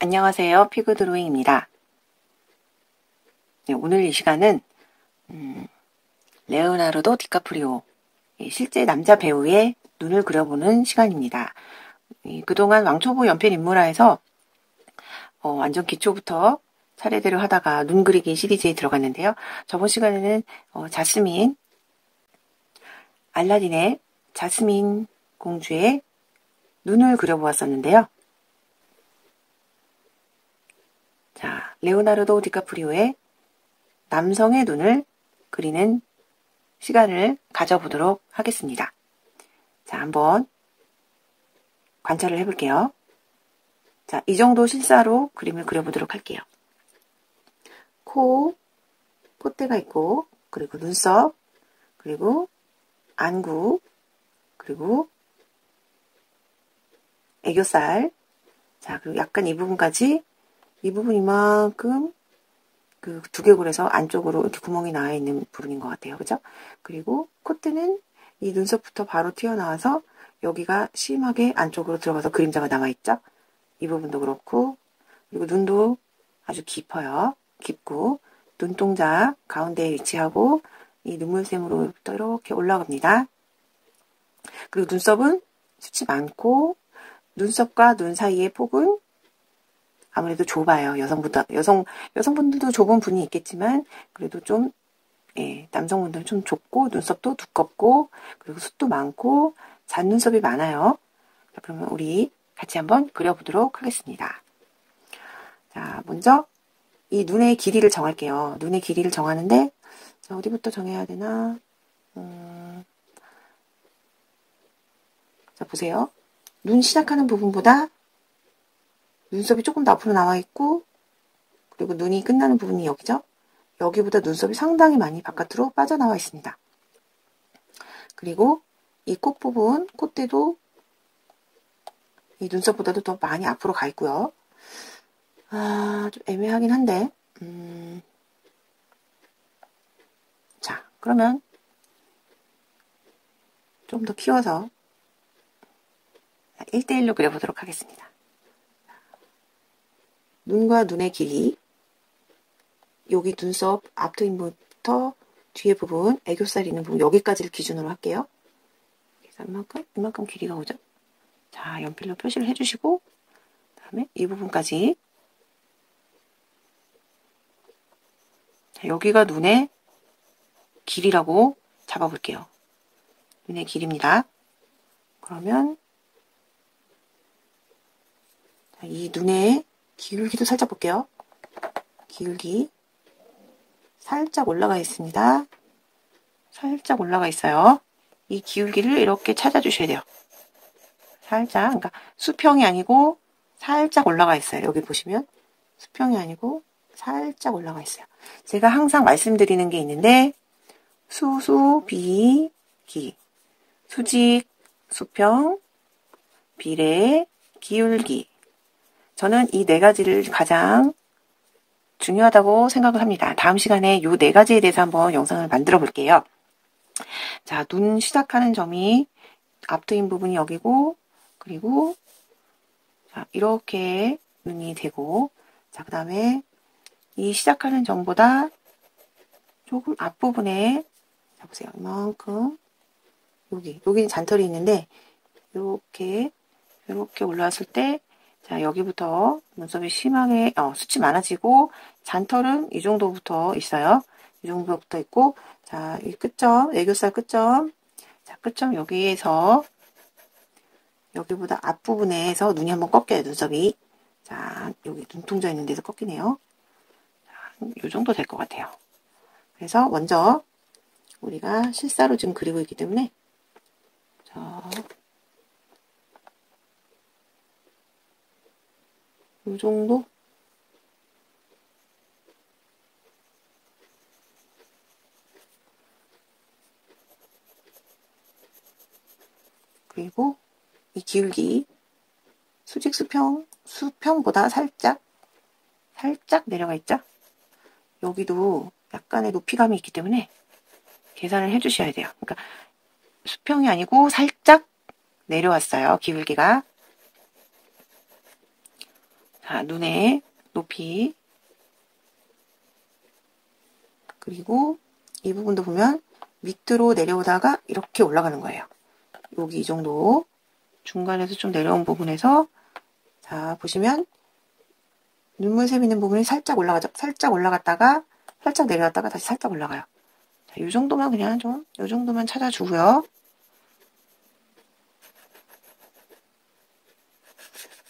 안녕하세요. 피그 드로잉입니다. 네, 오늘 이 시간은 레오나르도 디카프리오, 실제 남자 배우의 눈을 그려보는 시간입니다. 그동안 왕초보 연필 인물화에서 완전 기초부터 차례대로 하다가 눈 그리기 시리즈에 들어갔는데요. 저번 시간에는 알라딘의 자스민 공주의 눈을 그려보았었는데요. 자, 레오나르도 디카프리오의 남성의 눈을 그리는 시간을 가져보도록 하겠습니다. 자, 한번 관찰을 해볼게요. 자, 이 정도 실사로 그림을 그려보도록 할게요. 콧대가 있고, 그리고 눈썹, 그리고 안구, 그리고 애교살. 자, 그리고 약간 이 부분까지, 이 부분 이만큼 그 두개골에서 안쪽으로 이렇게 구멍이 나와 있는 부분인 것 같아요. 그죠? 그리고 콧대는 이 눈썹부터 바로 튀어나와서 여기가 심하게 안쪽으로 들어가서 그림자가 나와 있죠? 이 부분도 그렇고, 그리고 눈도 아주 깊어요. 깊고, 눈동자 가운데에 위치하고, 이 눈물샘으로부터 이렇게 올라갑니다. 그리고 눈썹은 숱이 많고, 눈썹과 눈 사이의 폭은 아무래도 좁아요. 여성분들도 좁은 분이 있겠지만, 그래도 좀, 남성분들은 좀 좁고, 눈썹도 두껍고, 그리고 숱도 많고, 잔눈썹이 많아요. 자, 그러면 우리 같이 한번 그려보도록 하겠습니다. 자, 먼저 이 눈의 길이를 정할게요. 눈의 길이를 정하는데, 자, 어디부터 정해야 되나? 자, 보세요. 눈 시작하는 부분보다 눈썹이 조금 더 앞으로 나와 있고, 그리고 눈이 끝나는 부분이 여기죠? 여기보다 눈썹이 상당히 많이 바깥으로 빠져나와 있습니다. 그리고 이 콧 부분, 콧대도 이 눈썹보다도 더 많이 앞으로 가 있고요. 좀 애매하긴 한데, 자, 그러면 좀 더 키워서 1대1로 그려보도록 하겠습니다. 눈과 눈의 길이, 여기 눈썹 앞트임부터 뒤에 부분, 애교살 있는 부분, 여기까지를 기준으로 할게요. 그래서 이만큼 길이가 오죠? 자, 연필로 표시를 해주시고, 그 다음에 이 부분까지. 자, 여기가 눈의 길이라고 잡아볼게요. 눈의 길이입니다. 그러면, 자, 이 눈의 기울기도 살짝 볼게요. 기울기. 살짝 올라가 있습니다. 살짝 올라가 있어요. 이 기울기를 이렇게 찾아주셔야 돼요. 살짝, 그러니까 수평이 아니고 살짝 올라가 있어요. 여기 보시면 수평이 아니고 살짝 올라가 있어요. 제가 항상 말씀드리는 게 있는데 비, 기, 수직, 수평, 비례, 기울기. 저는 이 네 가지를 가장 중요하다고 생각을 합니다. 다음 시간에 이 네 가지에 대해서 한번 영상을 만들어 볼게요. 자, 눈 시작하는 점이 앞트임 부분이 여기고, 그리고 자, 이렇게 눈이 되고, 자, 그 다음에 이 시작하는 점보다 조금 앞부분에, 자, 보세요. 이만큼, 여기는 잔털이 있는데, 이렇게 올라왔을 때, 자, 여기부터 눈썹이 심하게, 숱이 많아지고, 잔털은 이 정도부터 있어요. 이 정도부터 있고, 자, 이 끝점, 애교살 끝점, 자, 끝점 여기에서, 여기보다 앞부분에서 눈이 한번 꺾여요, 눈썹이. 자, 여기 눈동자 있는 데서 꺾이네요. 자, 이 정도 될 것 같아요. 그래서 먼저, 우리가 실사로 지금 그리고 있기 때문에, 자, 이 정도? 그리고 이 기울기, 수직 수평보다 살짝 내려가 있죠? 여기도 약간의 높이감이 있기 때문에 계산을 해주셔야 돼요. 그러니까 수평이 아니고 살짝 내려왔어요. 기울기가. 자, 눈의 높이. 그리고 이 부분도 보면 밑으로 내려오다가 이렇게 올라가는 거예요. 여기 이 정도 중간에서 좀 내려온 부분에서 자 보시면 눈물샘 있는 부분이 살짝 올라가죠. 살짝 올라갔다가 살짝 내려왔다가 다시 살짝 올라가요. 자, 이 정도만 그냥 좀 이 정도만 찾아주고요.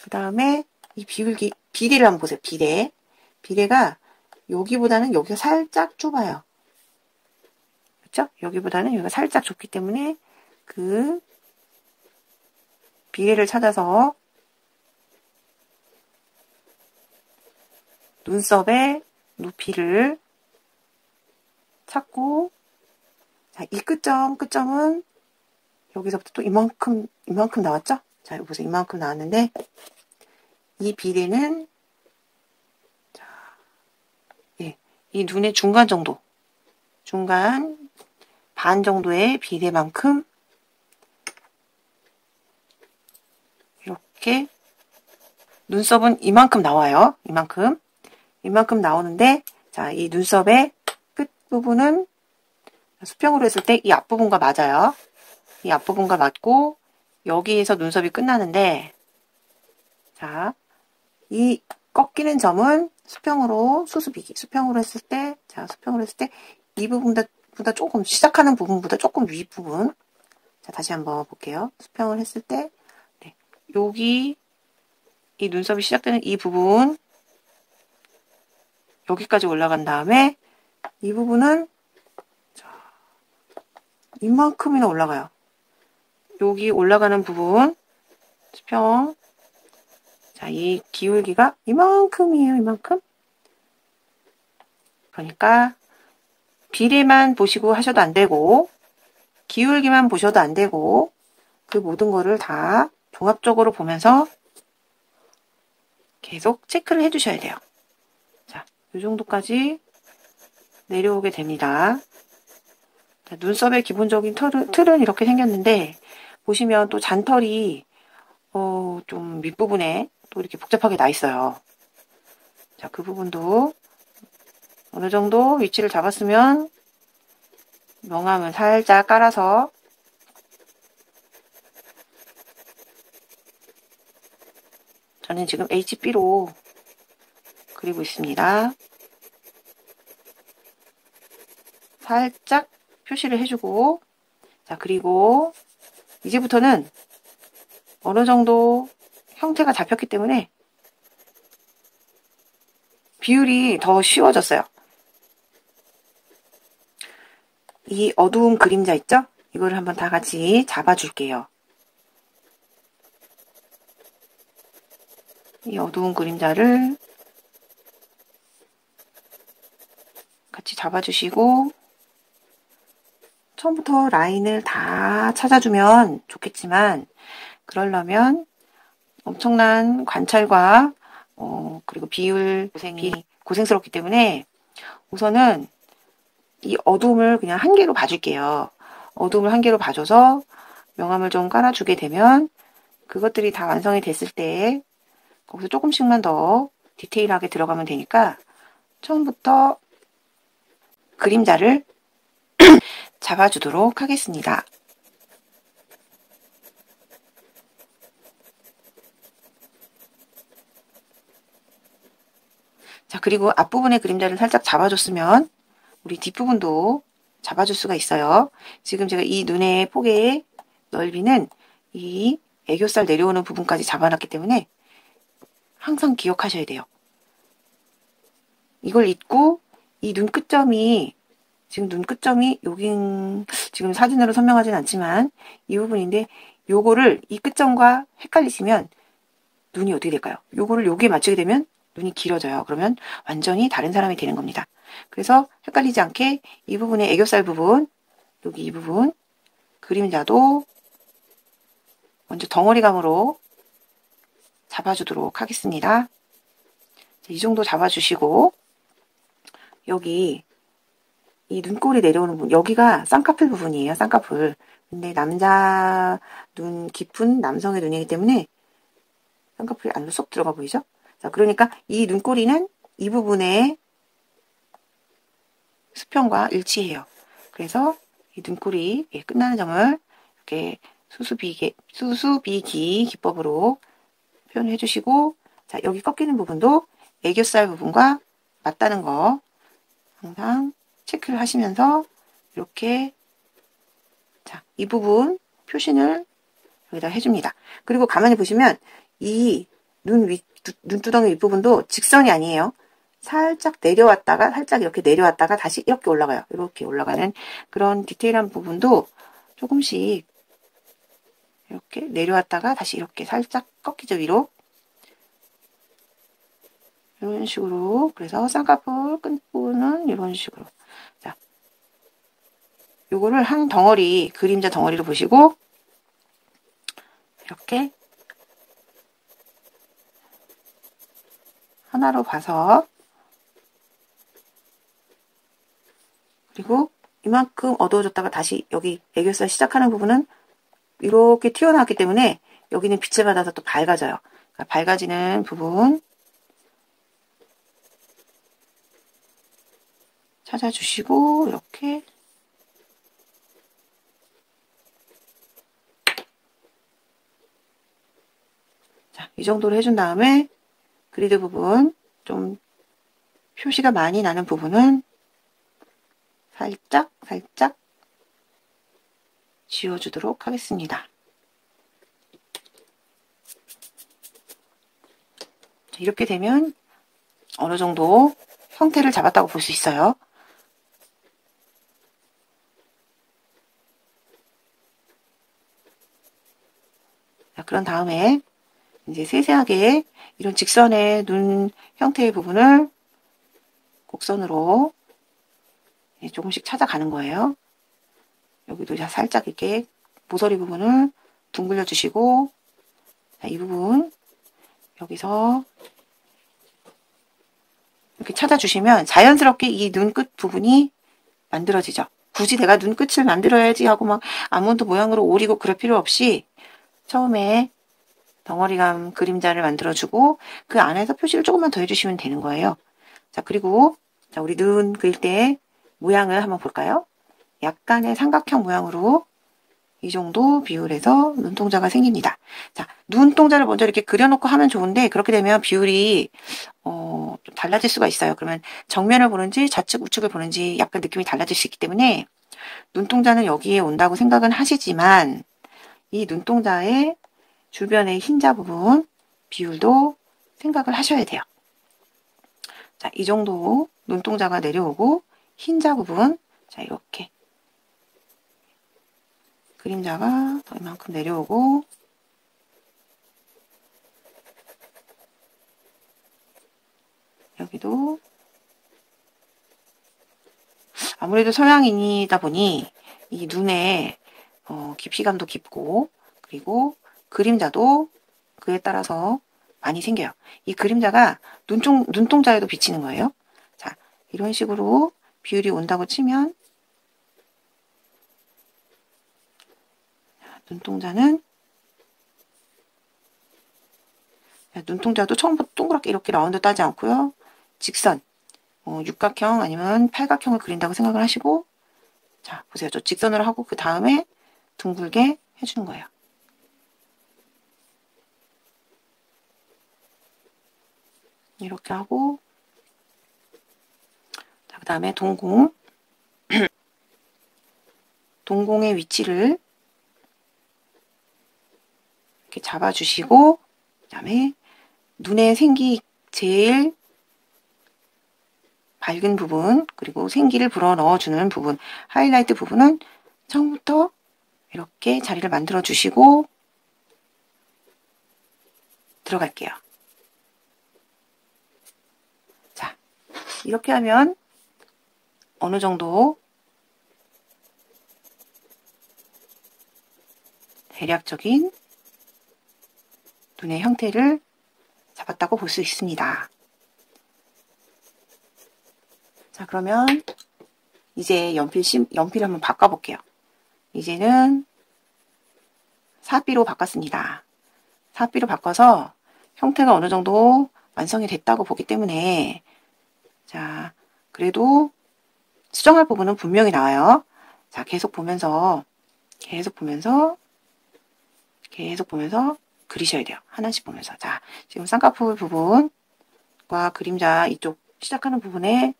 그 다음에 이 비율기 비례를 한번 보세요. 비례가 여기보다는 여기가 살짝 좁아요. 그렇죠? 여기보다는 여기가 살짝 좁기 때문에 그 비례를 찾아서 눈썹의 높이를 찾고 자, 이 끝점은 여기서부터 또 이만큼 나왔죠? 자, 여기 보세요. 이만큼 나왔는데 이 비례는 자, 예, 이 눈의 중간 정도 중간 반 정도의 비례만큼 이렇게 눈썹은 이만큼 나와요. 이만큼 나오는데 자, 이 눈썹의 끝부분은 수평으로 했을 때 이 앞부분과 맞아요. 이 앞부분과 맞고 여기에서 눈썹이 끝나는데 자, 이 꺾이는 점은 수평으로 수습이기. 수평으로 했을 때 이 부분보다 조금 시작하는 부분보다 조금 윗부분. 자, 다시 한번 볼게요. 수평을 했을 때 네, 여기 이 눈썹이 시작되는 이 부분 여기까지 올라간 다음에 이 부분은 자, 이만큼이나 올라가요. 여기 올라가는 부분 수평 자, 이 기울기가 이만큼이에요. 이만큼. 그러니까 비례만 보시고 하셔도 안 되고 기울기만 보셔도 안 되고 그 모든 거를 다 종합적으로 보면서 계속 체크를 해주셔야 돼요. 자, 이 정도까지 내려오게 됩니다. 자, 눈썹의 기본적인 틀은 이렇게 생겼는데 보시면 또 잔털이 좀 밑부분에 또 이렇게 복잡하게 나 있어요. 자, 그 부분도 어느 정도 위치를 잡았으면 명암을 살짝 깔아서 저는 지금 HB로 그리고 있습니다. 살짝 표시를 해주고 자, 그리고 이제부터는 어느 정도 형태가 잡혔기 때문에 비율이 더 쉬워졌어요. 이 어두운 그림자 있죠? 이거를 한번 다 같이 잡아줄게요. 이 어두운 그림자를 같이 잡아주시고 처음부터 라인을 다 찾아주면 좋겠지만 그러려면 엄청난 관찰과 그리고 비율 고생이 고생스럽기 때문에 우선은 이 어두움을 그냥 한 개로 봐줄게요. 어두움을 한 개로 봐줘서 명암을 좀 깔아주게 되면 그것들이 다 완성이 됐을 때 거기서 조금씩만 더 디테일하게 들어가면 되니까 처음부터 그림자를 잡아주도록 하겠습니다. 자, 그리고 앞부분의 그림자를 살짝 잡아줬으면 우리 뒷부분도 잡아줄 수가 있어요. 지금 제가 이 눈의 폭의 넓이는 이 애교살 내려오는 부분까지 잡아놨기 때문에 항상 기억하셔야 돼요. 이걸 잊고 이 눈 끝점이 지금 눈 끝점이 여기 지금 사진으로 설명하진 않지만 이 부분인데 요거를 이 끝점과 헷갈리시면 눈이 어떻게 될까요? 요거를 여기에 맞추게 되면 눈이 길어져요. 그러면 완전히 다른 사람이 되는 겁니다. 그래서 헷갈리지 않게 이 부분의 애교살 부분, 여기 이 부분 그림자도 먼저 덩어리감으로 잡아주도록 하겠습니다. 이 정도 잡아주시고 여기 이 눈꼬리 내려오는 부분, 여기가 쌍꺼풀 부분이에요. 쌍꺼풀. 근데 남자 눈 깊은 남성의 눈이기 때문에 쌍꺼풀이 안으로 쏙 들어가 보이죠? 자, 그러니까 이 눈꼬리는 이 부분의 수평과 일치해요. 그래서 이 눈꼬리 끝나는 점을 이렇게 수수비기 기법으로 표현해 주시고, 자, 여기 꺾이는 부분도 애교살 부분과 맞다는 거 항상 체크를 하시면서 이렇게, 자, 이 부분 표시를 여기다 해줍니다. 그리고 가만히 보시면 이 눈두덩이 윗부분도 직선이 아니에요. 살짝 내려왔다가 살짝 이렇게 내려왔다가 다시 이렇게 올라가요. 이렇게 올라가는 그런 디테일한 부분도 조금씩 이렇게 내려왔다가 다시 이렇게 살짝 꺾이죠, 위로. 이런 식으로. 그래서 쌍꺼풀 끝부분은 이런 식으로. 자, 요거를 한 덩어리, 그림자 덩어리로 보시고 이렇게 하나로 봐서, 그리고 이만큼 어두워졌다가 다시 여기 애교살 시작하는 부분은 이렇게 튀어나왔기 때문에 여기는 빛을 받아서 또 밝아져요. 그러니까 밝아지는 부분 찾아주시고 이렇게 자, 이 정도로 해준 다음에 그리드 부분 좀 표시가 많이 나는 부분은 살짝 지워주도록 하겠습니다. 이렇게 되면 어느 정도 형태를 잡았다고 볼 수 있어요. 자, 그런 다음에 이제 세세하게 이런 직선의 눈 형태의 부분을 곡선으로 조금씩 찾아가는 거예요. 여기도 살짝 이렇게 모서리 부분을 둥글려 주시고, 이 부분 여기서 이렇게 찾아주시면 자연스럽게 이 눈끝 부분이 만들어지죠. 굳이 내가 눈끝을 만들어야지 하고 막 아몬드 모양으로 오리고 그럴 필요 없이 처음에 덩어리감 그림자를 만들어주고 그 안에서 표시를 조금만 더 해주시면 되는 거예요. 자, 그리고 자, 우리 눈 그릴 때 모양을 한번 볼까요? 약간의 삼각형 모양으로 이 정도 비율에서 눈동자가 생깁니다. 자, 눈동자를 먼저 이렇게 그려놓고 하면 좋은데 그렇게 되면 비율이 좀 달라질 수가 있어요. 그러면 정면을 보는지 좌측 우측을 보는지 약간 느낌이 달라질 수 있기 때문에 눈동자는 여기에 온다고 생각은 하시지만 이 눈동자의 주변의 흰자 부분 비율도 생각을 하셔야 돼요. 자, 이 정도 눈동자가 내려오고 흰자 부분, 자, 이렇게 그림자가 이만큼 내려오고 여기도 아무래도 서양인이다 보니 이 눈에 깊이감도 깊고 그리고 그림자도 그에 따라서 많이 생겨요. 이 그림자가 눈동자에도 비치는 거예요. 자, 이런 식으로 비율이 온다고 치면 눈동자도 처음부터 동그랗게 이렇게 라운드 따지 않고요. 직선, 육각형 아니면 팔각형을 그린다고 생각을 하시고, 자, 보세요. 저 직선으로 하고 그 다음에 둥글게 해주는 거예요. 이렇게 하고, 자, 그 다음에 동공. 동공의 위치를 이렇게 잡아주시고, 그 다음에 눈에 제일 밝은 부분, 그리고 생기를 불어넣어주는 부분, 하이라이트 부분은 처음부터 이렇게 자리를 만들어 주시고 들어갈게요. 자, 이렇게 하면 어느 정도 대략적인 눈의 형태를 잡았다고 볼 수 있습니다. 자, 그러면 이제 연필 한번 바꿔볼게요. 이제는 사비로 바꿨습니다. 사비로 바꿔서 형태가 어느 정도 완성이 됐다고 보기 때문에 자, 그래도 수정할 부분은 분명히 나와요. 자, 계속 보면서 그리셔야 돼요. 하나씩 보면서. 자, 지금 쌍꺼풀 부분과 그림자 이쪽 시작하는 부분에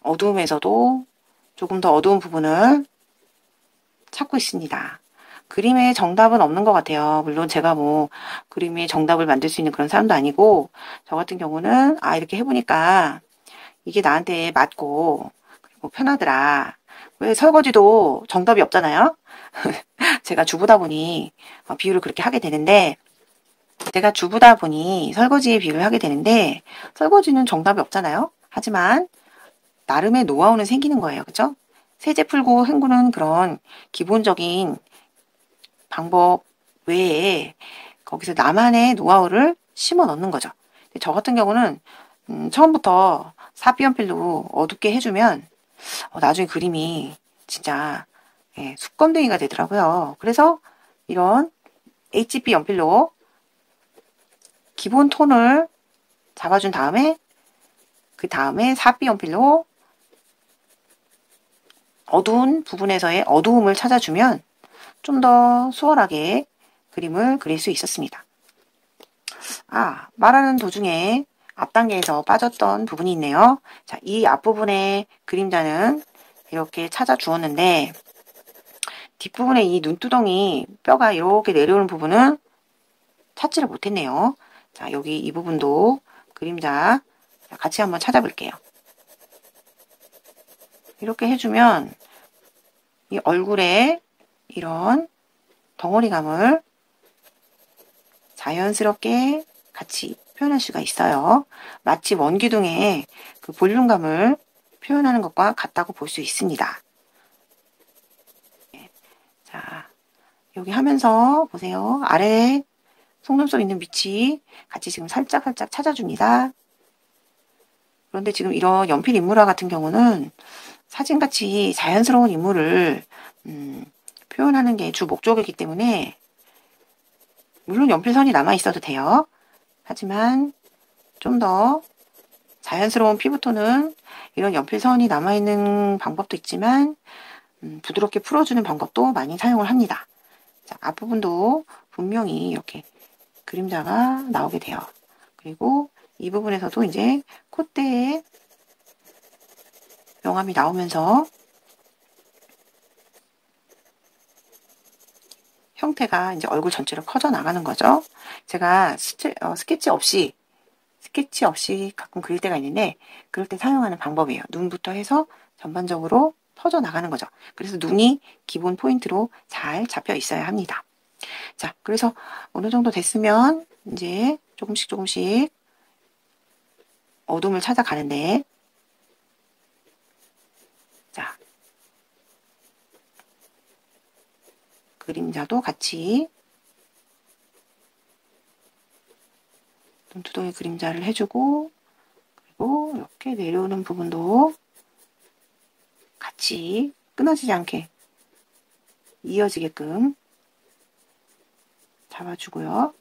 어두움에서도 조금 더 어두운 부분을 찾고 있습니다. 그림에 정답은 없는 것 같아요. 물론 제가 뭐 그림에 정답을 만들 수 있는 그런 사람도 아니고 저 같은 경우는 이렇게 해보니까 이게 나한테 맞고 그리고 편하더라. 왜 설거지도 정답이 없잖아요. 제가 주부다 보니 비유를 그렇게 하게 되는데 설거지에 비유를 하게 되는데 설거지는 정답이 없잖아요. 하지만 나름의 노하우는 생기는 거예요. 그죠? 세제 풀고 헹구는 그런 기본적인 방법 외에 거기서 나만의 노하우를 심어 넣는 거죠. 저 같은 경우는 처음부터 사비 연필로 어둡게 해주면 나중에 그림이 진짜 숯검댕이가 되더라고요. 그래서 이런 HB 연필로 기본 톤을 잡아준 다음에 그 다음에 사비 연필로 어두운 부분에서의 어두움을 찾아주면 좀 더 수월하게 그림을 그릴 수 있었습니다. 말하는 도중에 앞 단계에서 빠졌던 부분이 있네요. 자, 이 앞부분의 그림자는 이렇게 찾아 주었는데 뒷부분에 이 눈두덩이 뼈가 이렇게 내려오는 부분은 찾지를 못했네요. 자, 여기 이 부분도 그림자 같이 한번 찾아볼게요. 이렇게 해주면 이 얼굴에 이런 덩어리감을 자연스럽게 같이 표현할 수가 있어요. 마치 원기둥의 그 볼륨감을 표현하는 것과 같다고 볼 수 있습니다. 자, 여기 하면서 보세요. 아래 속눈썹 있는 위치 같이 지금 살짝 찾아줍니다. 그런데 지금 이런 연필 인물화 같은 경우는 사진같이 자연스러운 인물을 표현하는 게 주 목적이기 때문에 물론 연필선이 남아 있어도 돼요. 하지만 좀 더 자연스러운 피부톤은 이런 연필선이 남아있는 방법도 있지만 부드럽게 풀어주는 방법도 많이 사용을 합니다. 자, 앞부분도 분명히 이렇게 그림자가 나오게 돼요. 그리고 이 부분에서도 이제 콧대에 명암이 나오면서 형태가 이제 얼굴 전체로 커져 나가는 거죠. 제가 스케치 없이 가끔 그릴 때가 있는데 그럴 때 사용하는 방법이에요. 눈부터 해서 전반적으로 퍼져 나가는 거죠. 그래서 눈이 기본 포인트로 잘 잡혀 있어야 합니다. 자, 그래서 어느 정도 됐으면 이제 조금씩 어둠을 찾아가는데 자, 그림자도 같이 눈두덩이 그림자를 해주고 그리고 이렇게 내려오는 부분도 같이 끊어지지 않게 이어지게끔 잡아주고요.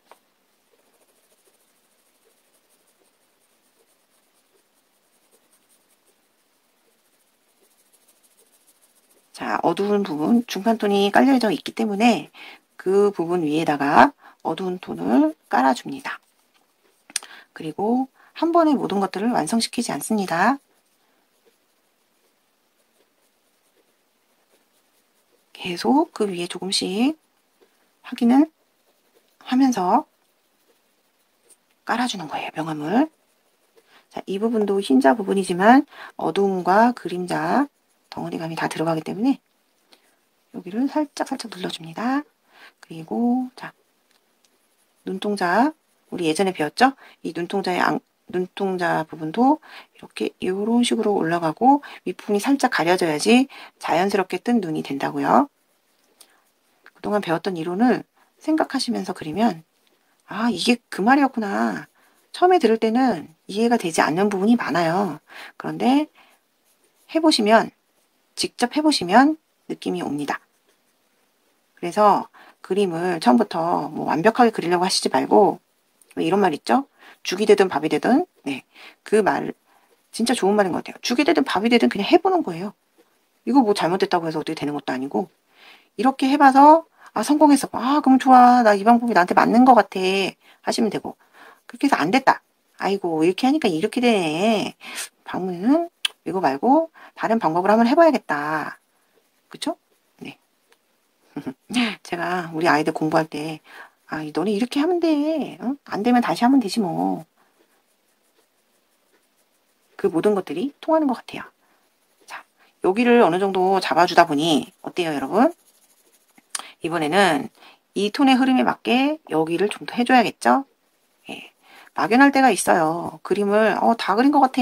자, 어두운 부분, 중간 톤이 깔려져 있기 때문에 그 부분 위에다가 어두운 톤을 깔아줍니다. 그리고 한 번에 모든 것들을 완성시키지 않습니다. 계속 그 위에 조금씩 확인을 하면서 깔아주는 거예요, 명암을. 자, 이 부분도 흰자 부분이지만 어두움과 그림자, 덩어리감이 다 들어가기 때문에 여기를 살짝 눌러줍니다. 그리고 자, 눈동자 우리 예전에 배웠죠? 이 눈동자 부분도 이렇게 이런 식으로 올라가고 윗부분이 살짝 가려져야지 자연스럽게 뜬 눈이 된다고요. 그동안 배웠던 이론을 생각하시면서 그리면 이게 그 말이었구나. 처음에 들을 때는 이해가 되지 않는 부분이 많아요. 그런데 직접 해보시면 느낌이 옵니다. 그래서 그림을 처음부터 뭐 완벽하게 그리려고 하시지 말고 왜 이런 말 있죠? 죽이 되든 밥이 되든, 네. 그 말, 진짜 좋은 말인 것 같아요. 죽이 되든 밥이 되든 그냥 해보는 거예요. 이거 뭐 잘못됐다고 해서 어떻게 되는 것도 아니고, 이렇게 해봐서, 아, 성공했어. 아, 그럼 좋아. 나 이 방법이 나한테 맞는 것 같아. 하시면 되고. 그렇게 해서 안 됐다. 아이고, 이렇게 하니까 이렇게 되네. 방문은 이거 말고 다른 방법을 한번 해봐야겠다. 그쵸? 네. 제가 우리 아이들 공부할 때, 아, 너네 이렇게 하면 돼. 어? 안 되면 다시 하면 되지 뭐. 그 모든 것들이 통하는 것 같아요. 자, 여기를 어느 정도 잡아주다 보니 어때요, 여러분? 이번에는 이 톤의 흐름에 맞게 여기를 좀 더 해줘야겠죠? 예. 막연할 때가 있어요. 그림을 다 그린 것 같아.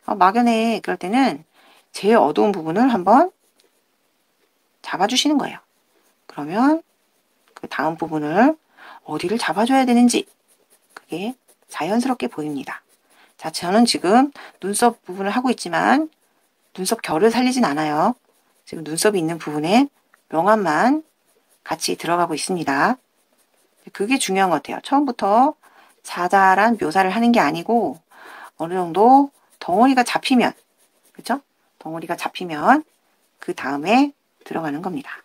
막연해. 그럴 때는 제일 어두운 부분을 한번 잡아주시는 거예요. 그러면 그 다음 부분을 어디를 잡아줘야 되는지 그게 자연스럽게 보입니다. 자, 저는 지금 눈썹 부분을 하고 있지만 눈썹 결을 살리진 않아요. 지금 눈썹이 있는 부분에 명암만 같이 들어가고 있습니다. 그게 중요한 것 같아요. 처음부터 자잘한 묘사를 하는 게 아니고 어느 정도 덩어리가 잡히면, 그렇죠? 덩어리가 잡히면 그 다음에 들어가는 겁니다.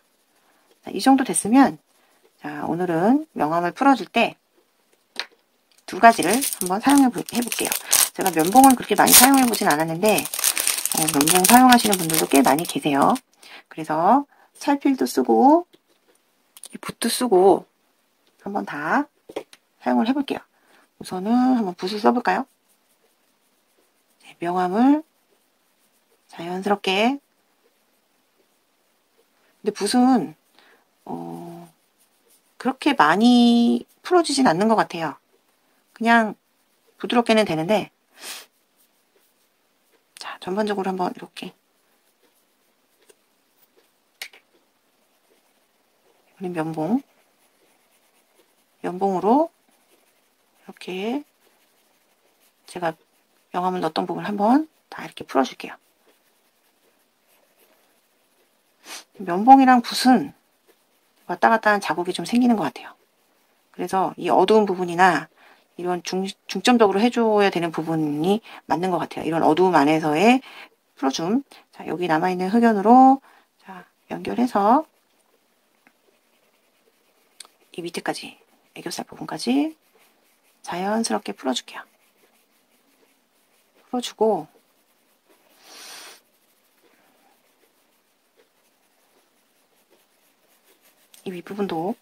자, 이 정도 됐으면 자, 오늘은 명암을 풀어줄 때 두 가지를 한번 사용해 볼게요. 제가 면봉을 그렇게 많이 사용해 보진 않았는데 면봉 사용하시는 분들도 꽤 많이 계세요. 그래서 찰필도 쓰고 붓도 쓰고 한번 다 사용을 해볼게요. 우선은 한번 붓을 써볼까요? 네, 명암을 자연스럽게. 근데 붓은 그렇게 많이 풀어지진 않는 것 같아요. 그냥 부드럽게는 되는데 자, 전반적으로 한번 이렇게 면봉으로 이렇게 제가 명암을 넣었던 부분을 한번 다 이렇게 풀어줄게요. 면봉이랑 붓은 왔다 갔다 한 자국이 좀 생기는 것 같아요. 그래서 이 어두운 부분이나 이런 중점적으로 해줘야 되는 부분이 맞는 것 같아요. 이런 어두움 안에서의 풀어줌. 자, 여기 남아있는 흑연으로 자, 연결해서 이 밑에까지, 애교살 부분까지 자연스럽게 풀어줄게요. 풀어주고 이 윗부분도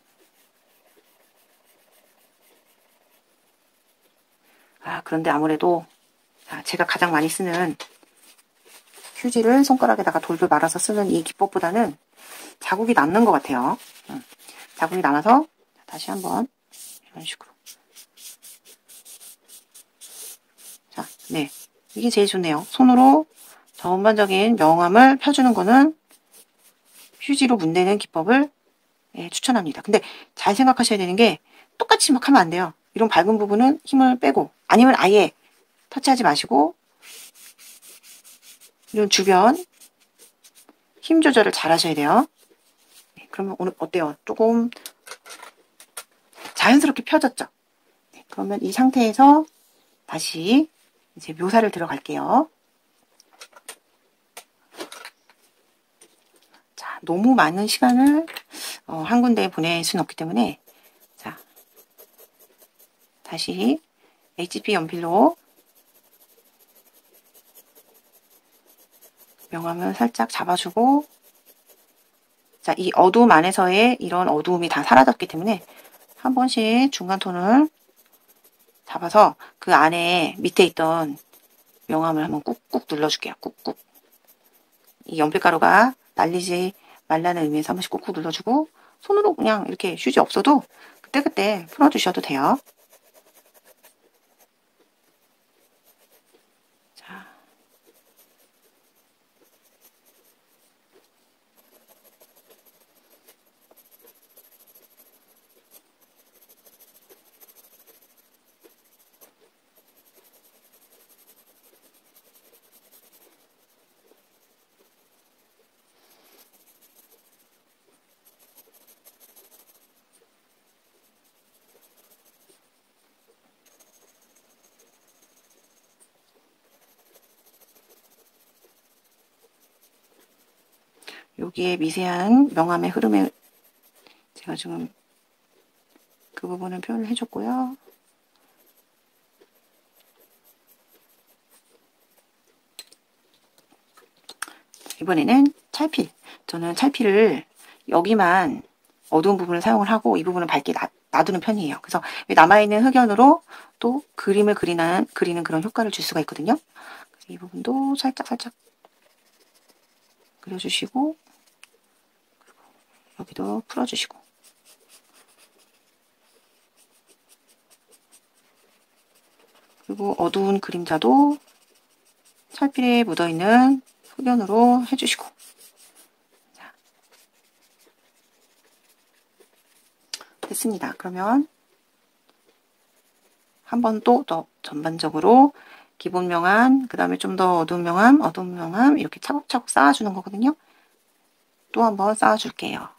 그런데 아무래도 제가 가장 많이 쓰는 휴지를 손가락에다가 돌돌 말아서 쓰는 이 기법보다는 자국이 남는 것 같아요. 자국이 남아서 다시 한번 이런 식으로. 자, 네, 이게 제일 좋네요. 손으로 전반적인 명암을 펴주는 거는 휴지로 문대는 기법을 추천합니다. 근데 잘 생각하셔야 되는 게 똑같이 막 하면 안 돼요. 이런 밝은 부분은 힘을 빼고 아니면 아예 터치하지 마시고 이런 주변 힘 조절을 잘 하셔야 돼요. 네, 그러면 오늘 어때요? 조금 자연스럽게 펴졌죠? 네, 그러면 이 상태에서 다시 이제 묘사를 들어갈게요. 자, 너무 많은 시간을 한 군데에 보낼 수는 없기 때문에 자, 다시 HB 연필로 명암을 살짝 잡아주고 자, 이 어두움 안에서의 이런 어두움이 다 사라졌기 때문에 한 번씩 중간 톤을 잡아서 그 안에 밑에 있던 명암을 한번 꾹꾹 눌러줄게요. 꾹꾹. 이 연필가루가 날리지 말라는 의미에서 한 번씩 꾹꾹 눌러주고 손으로 그냥 이렇게 휴지 없어도 그때그때 풀어주셔도 돼요. 자. 여기에 미세한 명암의 흐름에 제가 지금 그 부분을 표현을 해줬고요. 이번에는 찰필. 저는 찰필을 여기만 어두운 부분을 사용을 하고 이 부분은 밝게 놔두는 편이에요. 그래서 남아있는 흑연으로 또 그림을 그리는 그런 효과를 줄 수가 있거든요. 그래서 이 부분도 살짝 그려주시고 여기도 풀어주시고 그리고 어두운 그림자도 찰필에 묻어있는 흑연으로 해주시고 자, 됐습니다. 그러면 한 번 또 전반적으로 기본 명암, 그 다음에 좀 더 어두운 명암 이렇게 차곡차곡 쌓아주는 거거든요. 또 한번 쌓아줄게요.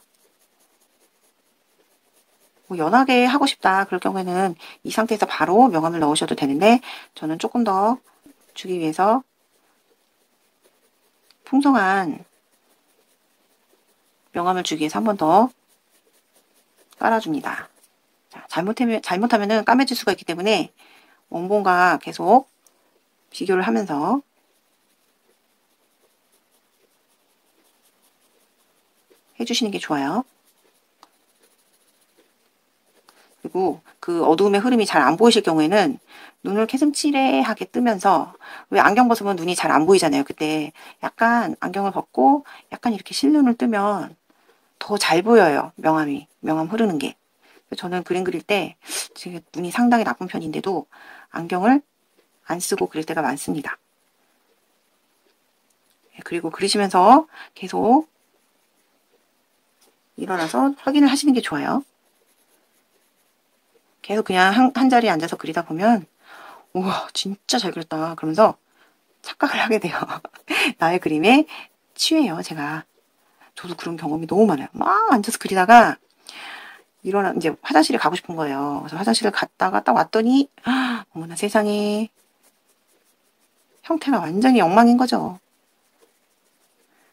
뭐 연하게 하고 싶다 그럴 경우에는 이 상태에서 바로 명암을 넣으셔도 되는데 저는 조금 더 주기 위해서 풍성한 명암을 주기 위해서 한 번 더 깔아줍니다. 자, 잘못하면은 까매질 수가 있기 때문에 원본과 계속 비교를 하면서 해주시는 게 좋아요. 그리고 그 어두움의 흐름이 잘 안 보이실 경우에는 눈을 캐슴치레하게 뜨면서 왜 안경 벗으면 눈이 잘 안 보이잖아요. 그때 약간 안경을 벗고 약간 이렇게 실눈을 뜨면 더 잘 보여요. 명암 흐르는 게. 저는 그림 그릴 때 제 눈이 상당히 나쁜 편인데도 안경을 안 쓰고 그릴 때가 많습니다. 그리고 그리시면서 계속 일어나서 확인을 하시는 게 좋아요. 계속 그냥 한 자리에 앉아서 그리다 보면 우와 진짜 잘 그렸다 그러면서 착각을 하게 돼요. 나의 그림에 취해요. 제가. 저도 그런 경험이 너무 많아요. 막 앉아서 그리다가 이제 화장실에 가고 싶은 거예요. 그래서 화장실을 갔다가 딱 왔더니 어머나 세상에 형태가 완전히 엉망인 거죠.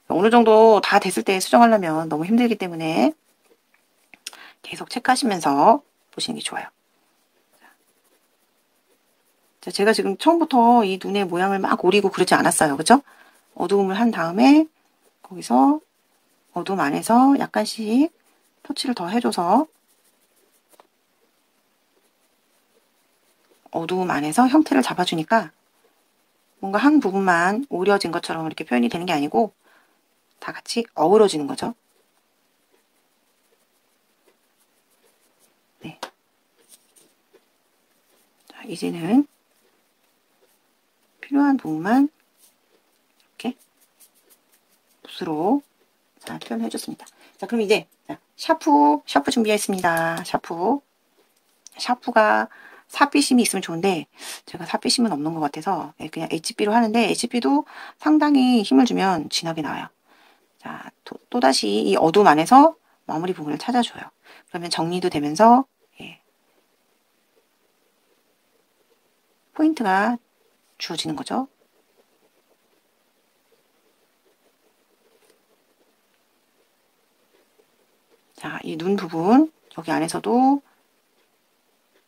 어느 정도 다 됐을 때 수정하려면 너무 힘들기 때문에 계속 체크하시면서 보시는 게 좋아요. 자, 제가 지금 처음부터 이 눈의 모양을 막 오리고 그러지 않았어요. 그죠? 어두움을 한 다음에 거기서 어두움 안에서 약간씩 터치를 더 해줘서 어두움 안에서 형태를 잡아주니까 뭔가 한 부분만 오려진 것처럼 이렇게 표현이 되는 게 아니고 다 같이 어우러지는 거죠. 네. 자, 이제는 필요한 부분만 이렇게 붓으로 자, 표현해줬습니다. 자, 그럼 이제 샤프 준비했습니다. 샤프가 삽비심이 있으면 좋은데 제가 삽비심은 없는 것 같아서 그냥 HB로 하는데 HB도 상당히 힘을 주면 진하게 나와요. 자, 또다시 이 어둠 안에서 마무리 부분을 찾아줘요. 그러면 정리도 되면서 포인트가 주어지는 거죠. 자, 이 눈 부분 여기 안에서도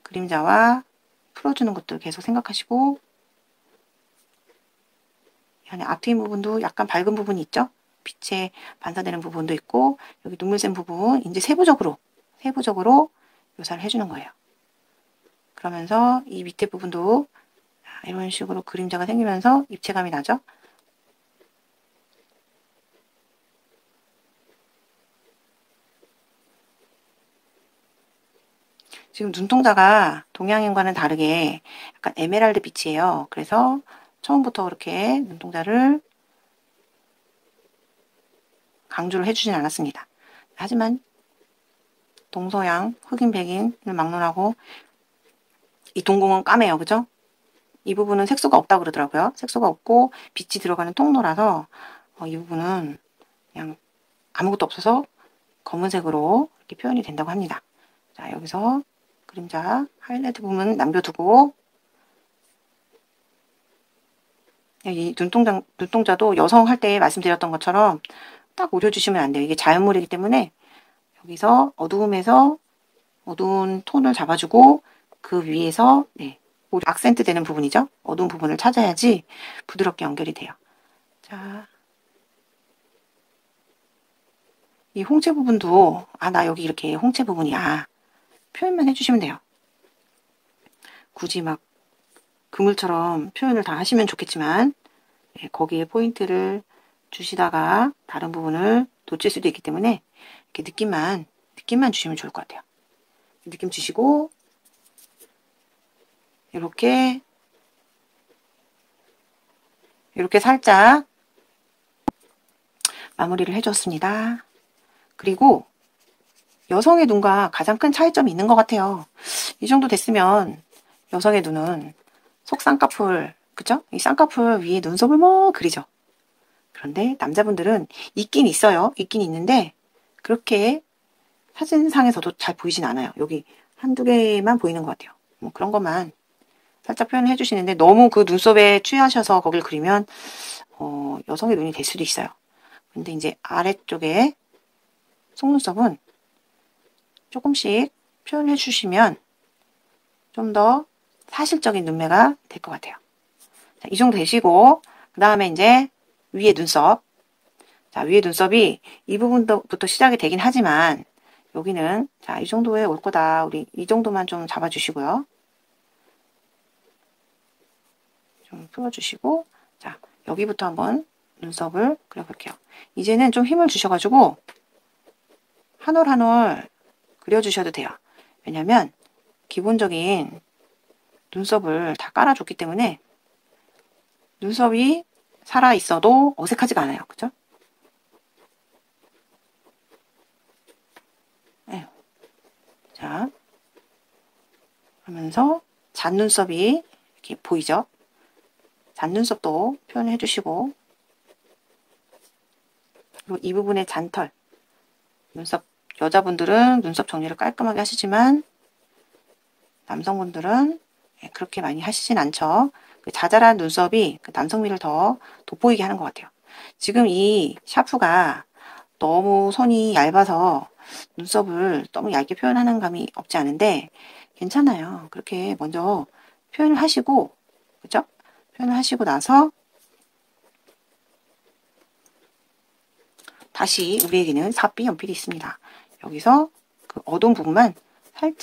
그림자와 풀어주는 것들 계속 생각하시고 이 안에 앞트임 부분도 약간 밝은 부분이 있죠. 빛에 반사되는 부분도 있고 여기 눈물 샘 부분 이제 세부적으로 묘사를 해주는 거예요. 그러면서 이 밑에 부분도 이런 식으로 그림자가 생기면서 입체감이 나죠. 지금 눈동자가 동양인과는 다르게 약간 에메랄드 빛이에요. 그래서 처음부터 그렇게 눈동자를 강조를 해주진 않았습니다. 하지만 동서양, 흑인, 백인을 막론하고 이 동공은 까매요. 그죠? 이 부분은 색소가 없다고 그러더라고요. 색소가 없고 빛이 들어가는 통로라서 이 부분은 그냥 아무것도 없어서 검은색으로 이렇게 표현이 된다고 합니다. 자, 여기서 그림자 하이라이트 부분 남겨두고 이 눈동자도 여성 할 때 말씀드렸던 것처럼 딱 오려주시면 안 돼요. 이게 자연물이기 때문에 여기서 어두움에서 어두운 톤을 잡아주고 그 위에서 악센트 되는 부분이죠. 어두운 부분을 찾아야지 부드럽게 연결이 돼요. 자, 이 홍채 부분도 나 여기 이렇게 홍채 부분이야. 표현만 해주시면 돼요. 굳이 막 그물처럼 표현을 다 하시면 좋겠지만 거기에 포인트를 주시다가 다른 부분을 놓칠 수도 있기 때문에 이렇게 느낌만 주시면 좋을 것 같아요. 느낌 주시고 이렇게 살짝 마무리를 해줬습니다. 그리고 여성의 눈과 가장 큰 차이점이 있는 것 같아요. 이 정도 됐으면 여성의 눈은 속 쌍꺼풀, 그죠? 이 쌍꺼풀 위에 눈썹을 뭐 그리죠. 그런데 남자분들은 있긴 있어요. 있긴 있는데 그렇게 사진상에서도 잘 보이진 않아요. 여기 한두 개만 보이는 것 같아요. 뭐 그런 것만 살짝 표현을 해주시는데 너무 그 눈썹에 취하셔서 거길 그리면 여성의 눈이 될 수도 있어요. 근데 이제 아래쪽에 속눈썹은 조금씩 표현해 주시면 좀 더 사실적인 눈매가 될 것 같아요. 자, 이 정도 되시고 그 다음에 이제 위에 눈썹. 자, 위에 눈썹이 이 부분부터 시작이 되긴 하지만 여기는 자, 이 정도에 올 거다. 우리 이 정도만 좀 잡아주시고요. 좀 풀어주시고 자, 여기부터 한번 눈썹을 그려볼게요. 이제는 좀 힘을 주셔가지고 한 올 한 올 그려주셔도 돼요. 왜냐면 기본적인 눈썹을 다 깔아줬기 때문에 눈썹이 살아있어도 어색하지가 않아요. 그죠? 자, 하면서 잔눈썹이 이렇게 보이죠? 잔눈썹도 표현해 주시고 그리고 이 부분의 잔털 눈썹 여자분들은 눈썹 정리를 깔끔하게 하시지만 남성분들은 그렇게 많이 하시진 않죠. 그 자잘한 눈썹이 그 남성미를 더 돋보이게 하는 것 같아요. 지금 이 샤프가 너무 선이 얇아서 눈썹을 너무 얇게 표현하는 감이 없지 않은데 괜찮아요. 그렇게 먼저 표현을 하시고 그죠? 표현을 하시고 나서 다시 우리에게는 4B 연필이 있습니다. 여기서 그 어두운 부분만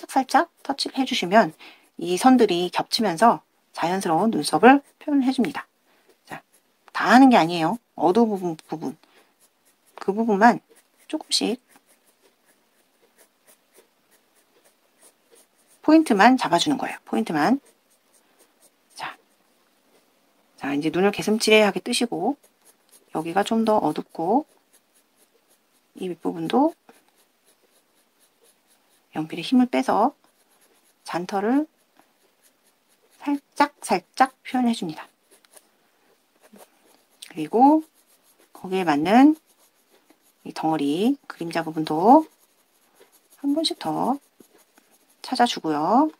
살짝 터치를 해주시면 이 선들이 겹치면서 자연스러운 눈썹을 표현을 해줍니다. 자, 다 하는 게 아니에요. 어두운 부분 그 부분만 조금씩 포인트만 잡아주는 거예요. 포인트만. 자, 이제 눈을 개슴츠레하게 뜨시고 여기가 좀 더 어둡고 이 윗부분도 연필에 힘을 빼서 잔털을 살짝 표현해 줍니다. 그리고 거기에 맞는 이 덩어리 그림자 부분도 한 번씩 더 찾아주고요.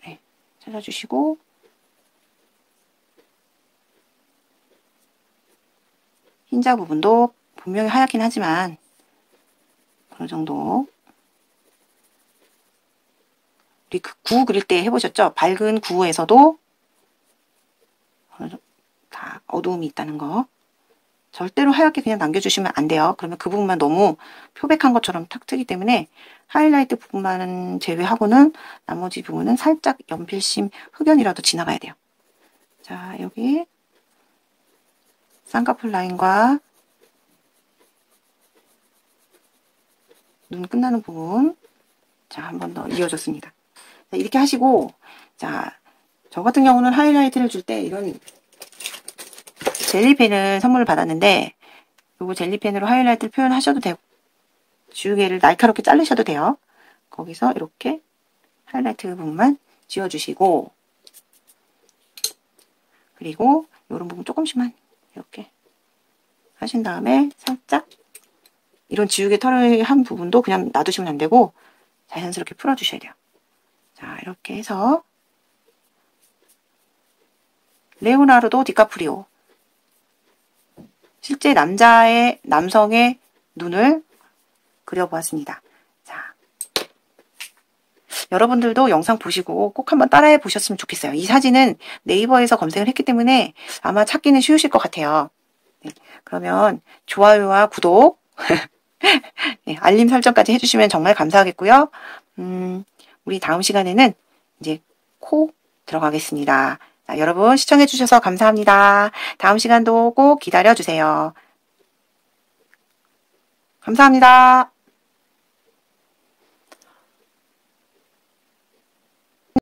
네, 찾아주시고 흰자 부분도 분명히 하얗긴 하지만 어느 정도 우리 그 구우 그릴 때 해보셨죠? 밝은 구우에서도 다 어두움이 있다는 거. 절대로 하얗게 그냥 남겨주시면 안 돼요. 그러면 그 부분만 너무 표백한 것처럼 탁 트기 때문에 하이라이트 부분만 제외하고는 나머지 부분은 살짝 연필심 흑연이라도 지나가야 돼요. 자, 여기 쌍꺼풀 라인과 눈 끝나는 부분 자, 한 번 더 이어줬습니다. 자, 이렇게 하시고 자, 저 같은 경우는 하이라이트를 줄 때 이런 젤리펜을 선물을 받았는데 요거 젤리펜으로 하이라이트를 표현하셔도 되고 지우개를 날카롭게 자르셔도 돼요. 거기서 이렇게 하이라이트 부분만 지워주시고 그리고 이런 부분 조금씩만 이렇게 하신 다음에 살짝 이런 지우개 털의 한 부분도 그냥 놔두시면 안 되고 자연스럽게 풀어주셔야 돼요. 자, 이렇게 해서 레오나르도 디카프리오. 실제 남성의 눈을 그려보았습니다. 자, 여러분들도 영상 보시고 꼭 한번 따라해 보셨으면 좋겠어요. 이 사진은 네이버에서 검색을 했기 때문에 아마 찾기는 쉬우실 것 같아요. 네, 그러면 좋아요와 구독, 네, 알림 설정까지 해주시면 정말 감사하겠고요. 우리 다음 시간에는 이제 코 들어가겠습니다. 자, 여러분 시청해주셔서 감사합니다. 다음 시간도 꼭 기다려주세요. 감사합니다.